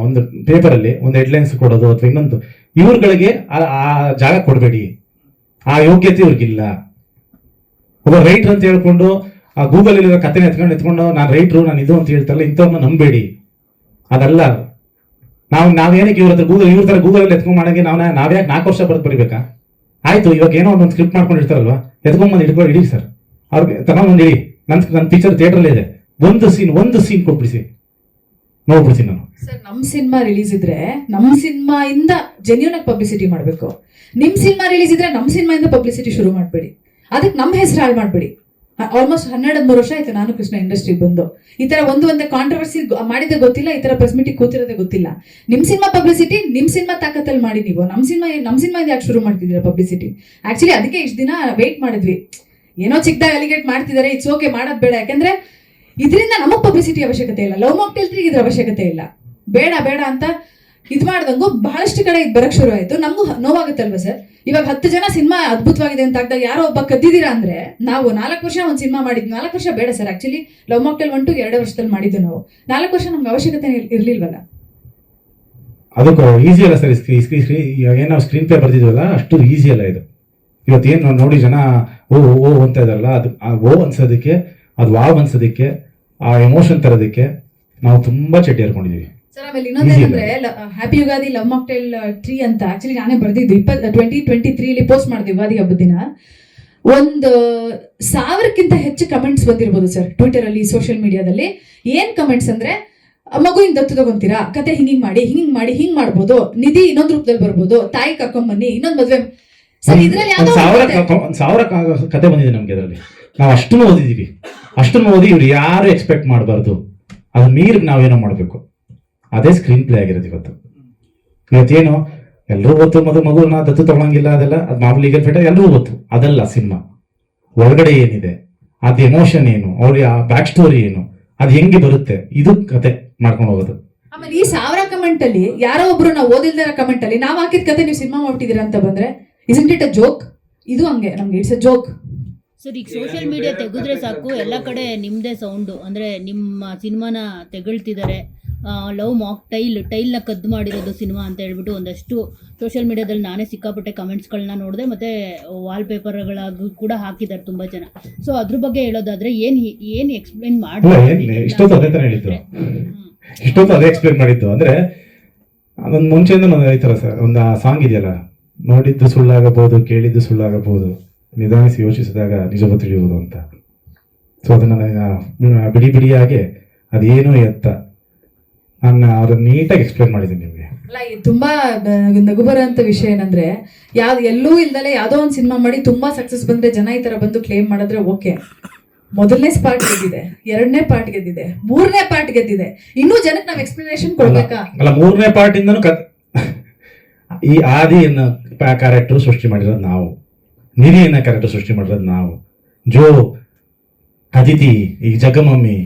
ಒಂದು ಪೇಪರಲ್ಲಿ ಒಂದು ಹೆಡ್ಲೈನ್ಸ್ ಕೊಡೋದು ಅಥವಾ ಇನ್ನೊಂದು, ಇವ್ರುಗಳಿಗೆ ಆ ಜಾಗ ಕೊಡಬೇಡಿ, ಆ ಯೋಗ್ಯತೆ ಇವ್ರಿಗಿಲ್ಲ. ಒಬ್ಬ ರೈಟರ್ ಅಂತ ಹೇಳ್ಕೊಂಡು ಆ ಗೂಗಲ್ ಇರೋ ಕಥೆನ ಎತ್ಕೊಂಡು ನಾನು ರೈಟ್ರು, ನಾನು ಇದು ಅಂತ ಹೇಳ್ತಾರಲ್ಲ, ಇಂಥವ್ರನ್ನ ನಂಬೇಡಿ. ಅದಲ್ಲ. ನಾವೇನಕ್ಕೆ ಇವ್ರ ಹತ್ರ ಇವ್ರ ತರ ಗೂಗಲ್ ಅಲ್ಲಿ ಎತ್ಕೊಂಡ್ ಮಾಡಂಗೆ ನಾವ್ಯಾಕೆ 4 ವರ್ಷ ಬರೀಬೇಕಾ? ಆಯ್ತು, ಇವಾಗ ಏನೋ ಒಂದು ಸ್ಕ್ರಿಪ್ಟ್ ಮಾಡ್ಕೊಂಡಿರ್ತಾರಲ್ವಾ, ಎತ್ಕೊಂಡ್ಬಂದು ಇಡಿ ಸರ್, ಅವ್ರಿಗೆ ತಗೊಂಡ್ಬಂದು ಇಡಿ. ನನ್ನ ಪಿಕ್ಚರ್ ಥಿಯೇಟರ್ ಇದೆ, ಒಂದು ಸೀನ್ ಕೊಟ್ಬಿಡಿಸಿ, ನೋಡ್ಬಿಡ್ತೀನಿ ನಾನು. ಸರ್, ನಮ್ ಸಿನಿಮಾ ರಿಲೀಸ್ ಇದ್ರೆ ನಮ್ ಸಿನಿಮಾ ಇಂದ ಜೆನ್ಯೂನ್ ಆಗಿ ಪಬ್ಲಿಸಿಟಿ ಮಾಡ್ಬೇಕು. ನಿಮ್ ಸಿನಿಮಾ ರಿಲೀಸ್ ಇದ್ರೆ ನಮ್ ಸಿನಿಮಾ ಇಂದ ಪಬ್ಲಿಸಿಟಿ ಶುರು ಮಾಡ್ಬೇಡಿ. ಅದಕ್ಕೆ ನಮ್ ಹೆಸರು ಹಾಳು ಮಾಡ್ಬೇಡಿ. ಆಲ್ಮೋಸ್ಟ್ 12-13 ವರ್ಷ ಆಯ್ತು ನಾನು ಕೃಷ್ಣ ಇಂಡಸ್ಟ್ರಿಗೆ ಬಂದು. ಈ ತರ ಒಂದೇ ಕಾಂಟ್ರವರ್ಸಿ ಮಾಡಿದ್ದೆ ಗೊತ್ತಿಲ್ಲ, ಈ ತರ ಪ್ರೆಸ್ ಮೀಟಿಗೆ ಕೂತಿರೋದೇ ಗೊತ್ತಿಲ್ಲ. ನಿಮ್ ಸಿನಿಮಾ ಪಬ್ಲಿಸಿಟಿ ನಿಮ್ ಸಿನಿಮಾ ತಾಕತ್ತಲ್ಲಿ ಮಾಡಿ ನೀವು. ನಮ್ ಸಿನಿಮಾ ಇಂದ ಯಾಕೆ ಶುರು ಮಾಡ್ತಿದ್ದೀರಾ ಪಬ್ಲಿಸಿಟಿ? ಆಕ್ಚುಲಿ ಅದಕ್ಕೆ ಇಷ್ಟು ದಿನ ವೇಟ್ ಮಾಡಿದ್ವಿ. ಏನೋ ಚಿಕ್ಕದಾಗ ಅಲಿಗೇಟ್ ಮಾಡ್ತಿದ್ದಾರೆ, ಇಟ್ಸ್ ಓಕೆ, ಮಾಡೋದ್ ಬೇಡ. ಯಾಕಂದ್ರೆ ಇದರಿಂದ ನಮಗ್ ಪಬ್ಲಿಸಿಟಿ ಅವಶ್ಯಕತೆ ಇಲ್ಲ. ಲವ್ ಮಾಕ್ಟೇಲ್ 3 ಇದ್ರ ಅವಶ್ಯಕತೆ ಇಲ್ಲ. ಬೇಡ ಅಂತ ಇದ್ ಮಾಡ್ದಂಗು ಬಹಳಷ್ಟು ಕಡೆ ಇದು ಬರಕ್ ಶುರು ಆಯ್ತು. ನಮಗೂ ನೋವಾಗುತ್ತಲ್ವಾ ಸರ್? ಇವಾಗ 10 ಜನ ಸಿನಿಮಾ ಅದ್ಭುತವಾಗಿದೆ ಅಂತ ಆಗ್ದಾಗ ಯಾರೋ ಒಬ್ಬ ಕದ್ದಿದ್ದೀರಾ ಅಂದ್ರೆ, ನಾವು 4 ವರ್ಷ ಒಂದು ಸಿನಿಮಾ ಮಾಡಿದ್ವಿ. 4 ವರ್ಷ ಬೇಡ ಸರ್. ಆಕ್ಚುಲಿ ಲವ್ ಮಾಕ್ಟೇಲ್ 1 2 ವರ್ಷದಲ್ಲಿ ಮಾಡಿದ್ದು ನಾವು. 4 ವರ್ಷ ನಮ್ಗೆ ಅವಶ್ಯಕತೆ ಇರ್ಲಿಲ್ವಲ್ಲ. ಅದಕ್ಕೂ ಈಸಿ ಅಲ್ಲ ಸರ್. ಏನ್ ನಾವು ಸ್ಕ್ರೀನ್ ಪ್ಲೇ ಬರ್ದಿದ್ವಲ್ಲ, ಅಷ್ಟು ಈಸಿ ಅಲ್ಲ ಇದು. ಇವತ್ತೇನು ನೋಡಿ ಜನ ಓ ಅಂತ ಇದಾರಲ್ಲ, ಅದು ಓ ಅನ್ಸೋದಕ್ಕೆ, ಅದು ವಾವ್ ಅನ್ಸೋದಕ್ಕೆ, ಆ ಎಮೋಷನ್ ತರೋದಕ್ಕೆ ನಾವು ತುಂಬಾ ಚಡ್ಡಿ ಹರ್ಕೊಂಡಿದೀವಿ ಸರ್. ಆಮೇಲೆ ಇನ್ನೊಂದೇನಂದ್ರೆ, ಹ್ಯಾಪಿ ಯುಗಾದಿ ಲವ್ ಮಾಕ್ಟೇಲ್ 3 ಅಂತ ಆಕ್ಚುಲಿ ನಾನೇ ಬರ್ದಿದ್ದು 2023 ಪೋಸ್ಟ್ ಮಾಡಿದ್ವಿ ಯುಗಾದಿ ಹಬ್ಬದ ದಿನ. 1,000ಕ್ಕಿಂತ ಹೆಚ್ಚು ಕಮೆಂಟ್ಸ್ ಬಂದಿರ್ಬೋದು ಸರ್ ಟ್ವಿಟರ್ ಅಲ್ಲಿ, ಸೋಷಿಯಲ್ ಮೀಡಿಯಾದಲ್ಲಿ. ಏನ್ ಕಮೆಂಟ್ಸ್ ಅಂದ್ರೆ, ಮಗು ಹಿಂಗ್ ದತ್ತು ತಗೊಂತೀರಾ, ಕತೆ ಹಿಂಗ್ ಮಾಡ್ಬೋದು, ನಿಧಿ ಇನ್ನೊಂದು ರೂಪದಲ್ಲಿ ಬರ್ಬೋದು, ತಾಯಿ ಕರ್ಕೊಂಬನ್ನಿ, ಇನ್ನೊಂದು ಮದ್ವೆ. ಸರ್, ಇದ್ರಲ್ಲಿ 1,000 ಕತೆ ಬಂದಿದೆ ನಮ್ಗೆ. ಅದರಲ್ಲಿ ನಾವು ಅಷ್ಟನ್ನು ಓದಿದೀವಿ. ಅಷ್ಟನ್ನು ಓದಿ ಇವ್ರು ಯಾರು ಎಕ್ಸ್ಪೆಕ್ಟ್ ಮಾಡಬಾರ್ದು, ಅದ್ರ ಮೀರಿ ನಾವೇನೋ ಮಾಡ್ಬೇಕು. ಅದೇ ಸ್ಕ್ರೀನ್ ಪ್ಲೇ ಆಗಿರೋದು ಇವತ್ತೇನು ಎಲ್ಲರೂ ಗೊತ್ತು, ಮಗುನ ದತ್ತು ತಗೊಳಂಗಿಲ್ಲ, ಅದೆಲ್ಲ ಅದು ಮಾಮೂಲಿ ಲೀಗಲ್ ಫೈಟ್ ಎಲ್ಲರೂ ಗೊತ್ತು. ಅದಲ್ಲ ಸಿನಿಮಾ. ಒಳಗಡೆ ಏನಿದೆ, ಅದ್ ಎಮೋಷನ್ ಏನು, ಅವ್ರಿಗೆ ಆ ಬ್ಯಾಕ್ ಸ್ಟೋರಿ ಏನು, ಅದು ಹೆಂಗೆ ಬರುತ್ತೆ, ಇದು ಕತೆ ಮಾಡ್ಕೊಂಡು ಹೋಗೋದು. ಆಮೇಲೆ ಈ 1000 ಕಮೆಂಟ್ ಅಲ್ಲಿ ಯಾರೋ ಒಬ್ರು ನಾವು ಓದಿಲ್ದಾರ ಕಮೆಂಟ್ ಅಲ್ಲಿ ನಾವ್ ಹಾಕಿದ ಕತೆ ನೀವು ಸಿನಿಮಾ ಮಾಡ್ತಿದ್ದೀರಾ ಅಂತ ಬಂದ್ರೆ, isn't it a joke? ಇದು ಹಂಗೆ ನಮ್ಗೆ ಇಟ್ಸ್ ಅ ಜೋಕ್. ಸರ್, ಈಗ ಸೋಷಿಯಲ್ ಮೀಡಿಯಾ ತೆಗೆದ್ರೆ ಸಾಕು, ಎಲ್ಲ ಕಡೆ ನಿಮ್ಮದೇ ಸೌಂಡು. ಅಂದರೆ ನಿಮ್ಮ ಸಿನಿಮಾನ ತೆಗಳ್ತಿದ್ದಾರೆ. ಲವ್ ಮಾಕ್ ಟೈಲ್ನ ಕದ್ದು ಮಾಡಿರೋದು ಸಿನಿಮಾ ಅಂತ ಹೇಳ್ಬಿಟ್ಟು ಒಂದಷ್ಟು ಸೋಷಿಯಲ್ ಮೀಡಿಯಾದಲ್ಲಿ ನಾನೇ ಸಿಕ್ಕಾಪಟ್ಟೆ ಕಮೆಂಟ್ಸ್ಗಳನ್ನ ನೋಡಿದೆ. ಮತ್ತು ವಾಲ್ಪೇಪರ್ಗಳಾಗೂ ಕೂಡ ಹಾಕಿದ್ದಾರೆ ತುಂಬ ಜನ. ಸೊ ಅದ್ರ ಬಗ್ಗೆ ಹೇಳೋದಾದ್ರೆ ಏನು ಎಕ್ಸ್ಪ್ಲೇನ್ ಇಷ್ಟೊತ್ತು ಅದೇ ಥರ ಹೇಳಿದ್ದು, ಇಷ್ಟೊತ್ತು ಅದೇ ಎಕ್ಸ್ಪ್ಲೇನ್ ಮಾಡಿದ್ದು. ಅಂದರೆ ಅದೊಂದು ಮುಂಚೆಯಿಂದ ಈ ಥರ ಸರ್, ಒಂದು ಸಾಂಗ್ ಇದೆಯಲ್ಲ, ನೋಡಿದ್ದು ಸುಳ್ಳಾಗಬಹುದು, ಕೇಳಿದ್ದು ಸುಳ್ಳಾಗಬಹುದು, ನಿಧಾನಿಸಿ ಯೋಚಿಸಿದಾಗ ನಿಜವ ತಿಳಿಯುವುದು ಅಂತ. ಸೊ ಅದನ್ನು ಬಿಡಿ ಬಿಡಿಯಾಗಿ ಅದೇನು ಎತ್ತ ನಾನು ಅವ್ರನ್ನ ನೀಟಾಗಿ ಎಕ್ಸ್ಪ್ಲೇನ್ ಮಾಡಿದ್ದೀನಿ ನಿಮಗೆ. ಅಲ್ಲ ಇದು ತುಂಬಾ ನಗುಬರ ಅಂತ ವಿಷಯ ಏನಂದ್ರೆ ಎಲ್ಲೂ ಇಲ್ದಲೆ ಯಾವ್ದೋ ಒಂದು ಸಿನಿಮಾ ಮಾಡಿ ತುಂಬಾ ಸಕ್ಸಸ್ ಬಂದ್ರೆ ಜನ ಈ ತರ ಬಂದು ಕ್ಲೇಮ್ ಮಾಡಿದ್ರೆ ಓಕೆ. ಮೊದಲನೇ ಪಾರ್ಟ್ ಗೆದ್ದಿದೆ, 2ನೇ ಪಾರ್ಟ್ ಗೆದ್ದಿದೆ, 3ನೇ ಪಾರ್ಟ್ ಗೆದ್ದಿದೆ, ಇನ್ನೂ ಜನಕ್ಕೆ ನಾವ್ ಎಕ್ಸ್ಪ್ಲನೇಷನ್ ಕೊಡ್ಬೇಕಾ? ಅಲ್ಲ 3ನೇ ಪಾರ್ಟಿಂದನೂ ಈ ಆದಿ ಅನ್ನೋ ಕ್ಯಾರೆಕ್ಟರ್ ಸೃಷ್ಟಿ ಮಾಡಿರೋದು ನಾವು, ನಿಧಿ ಅನ್ನೋ ಕ್ಯಾರೆಕ್ಟರ್ ಸೃಷ್ಟಿ ಮಾಡಿರೋದು ನಾವು, ಜೋ, ಅದಿತಿ, ಈಗ ಜಗಮಮ್ಮಿ,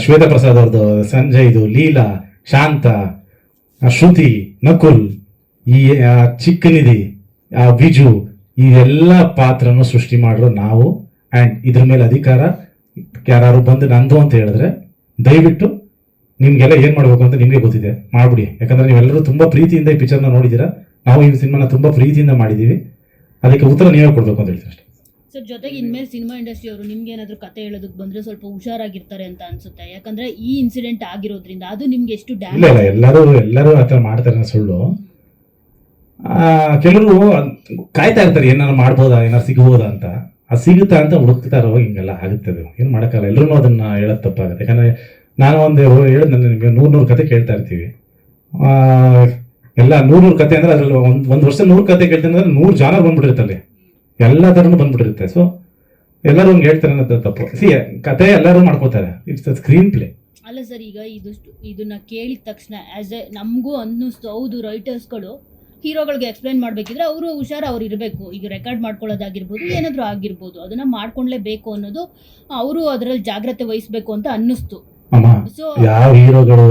ಶ್ವೇತಾ ಪ್ರಸಾದ್ ಅವ್ರದ್ದು, ಸಂಜಯ್ದು, ಲೀಲಾ, ಶಾಂತ, ಶ್ರುತಿ, ನಕುಲ್, ಈ ಚಿಕ್ಕ ನಿಧಿ, ವಿಜು, ಈ ಎಲ್ಲ ಪಾತ್ರನೂ ಸೃಷ್ಟಿ ಮಾಡಿರೋ ನಾವು. ಆ್ಯಂಡ್ ಇದ್ರ ಮೇಲೆ ಅಧಿಕಾರ ಯಾರು ಬಂದು ನಂದು ಅಂತ ಹೇಳಿದ್ರೆ ದಯವಿಟ್ಟು ನಿಮ್ಗೆಲ್ಲ ಏನ್ ಮಾಡ್ಬೇಕು ಅಂತ ನಿಮ್ಗೆ ಗೊತ್ತಿದೆ, ಮಾಡ್ಬಿಡಿ. ಯಾಕಂದ್ರೆ ನೀವೆಲ್ಲರೂ ತುಂಬಾ ಪ್ರೀತಿಯಿಂದ ಈ ಪಿಕ್ಚರ್ನ ನೋಡಿದ್ದೀರಾ, ನಾವು ಈ ಸಿನಿಮಾನ ತುಂಬಾ ಪ್ರೀತಿಯಿಂದ ಮಾಡಿದೀವಿ, ಅದಕ್ಕೆ ಉತ್ತರ ನೀವೇ ಕೊಡ್ಬೇಕು ಅಂತ ಹೇಳ್ತೀನಿ ಅಷ್ಟೇ. ಸರ್, ಜೊತೆಗೆ ಇನ್ಮೇಲೆ ಸಿನಿಮಾ ಇಂಡಸ್ಟ್ರಿ ಅವರು ನಿಮ್ಗೆ ಏನಾದರೂ ಕತೆ ಹೇಳೋದಕ್ಕೆ ಬಂದ್ರೆ ಸ್ವಲ್ಪ ಹುಷಾರಾಗಿರ್ತಾರೆ ಅಂತ ಅನ್ಸುತ್ತೆ. ಯಾಕಂದ್ರೆ ಈ ಇನ್ಸಿಡೆಂಟ್ ಆಗಿರೋದ್ರಿಂದ ಅದು ನಿಮ್ಗೆ ಎಷ್ಟು ಇಲ್ಲ ಡ್ಯಾಮೇಜ್. ಇಲ್ಲ, ಎಲ್ಲರೂ ಆ ಥರ ಮಾಡ್ತಾರೆ ಸುಳ್ಳು. ಕೆಲವರು ಕಾಯ್ತಾ ಇರ್ತಾರೆ ಏನಾರು ಮಾಡ್ಬೋದಾ, ಏನಾರು ಸಿಗ್ಬೋದಾ ಅಂತ. ಅದು ಸಿಗುತ್ತಾ ಅಂತ ಹುಡುಕ್ತಾ ಇರೋವಾಗ ಹಿಂಗೆಲ್ಲ ಆಗುತ್ತೆ. ಅದು ಏನು ಮಾಡೋಕ್ಕಲ್ಲ, ಎಲ್ಲರೂ ಅದನ್ನ ಹೇಳೋದು ತಪ್ಪಾಗುತ್ತೆ. ಯಾಕಂದ್ರೆ ನಾನು ಒಂದು ಹೇಳಿದ್ನಲ್ಲ ನಿಮಗೆ, 100 ಕತೆ ಕೇಳ್ತಾ ಇರ್ತೀವಿ. ಎಲ್ಲ 100 ಕತೆ ಅಂದ್ರೆ ಅದ್ರಲ್ಲಿ ಒಂದು ವರ್ಷ 100 ಕತೆ ಕೇಳ್ತೀನಿ ಅಂದ್ರೆ 100 ಜಾನರ್ ಬಂದ್ಬಿಟ್ಟಿರುತ್ತೆ ಅಲ್ಲಿ, ಎಲ್ಲ ಥರನೂ ಬಂದ್ಬಿಟ್ಟಿರುತ್ತೆ. ಸೊ ಎಲ್ಲರೂ ಹಂಗೆ ಹೇಳ್ತಾರೆ ಅನ್ನೋದು ತಪ್ಪು. ಕತೆ ಎಲ್ಲರೂ ಮಾಡ್ಕೋತಾರೆ, ಇಟ್ಸ್ ಅ ಸ್ಕ್ರೀನ್ ಪ್ಲೇ. ಅಲ್ಲ ಸರ್, ಈಗ ಇದನ್ನ ಕೇಳಿದ ತಕ್ಷಣ ಆಸ್ ಎ ನಮಗೂ ಅನ್ನಿಸ್ತು, ಹೌದು ರೈಟರ್ಸ್ಗಳು ಹೀರೋಗಳಿಗೆ ಎಕ್ಸ್ಪ್ಲೈನ್ ಮಾಡಬೇಕಿದ್ರೆ ಅವರು ಹುಷಾರು ಅವ್ರು ಇರಬೇಕು. ಈಗ ರೆಕಾರ್ಡ್ ಮಾಡ್ಕೊಳ್ಳೋದಾಗಿರ್ಬೋದು, ಏನಾದರೂ ಆಗಿರ್ಬೋದು, ಅದನ್ನ ಮಾಡ್ಕೊಳ್ಳೇಬೇಕು ಅನ್ನೋದು ಅವರು ಅದರಲ್ಲಿ ಜಾಗ್ರತೆ ವಹಿಸ್ಬೇಕು ಅಂತ ಅನ್ನಿಸ್ತು. ಅಮ್ಮ, ಸೊ ಯಾವ ಹೀರೋಗಳು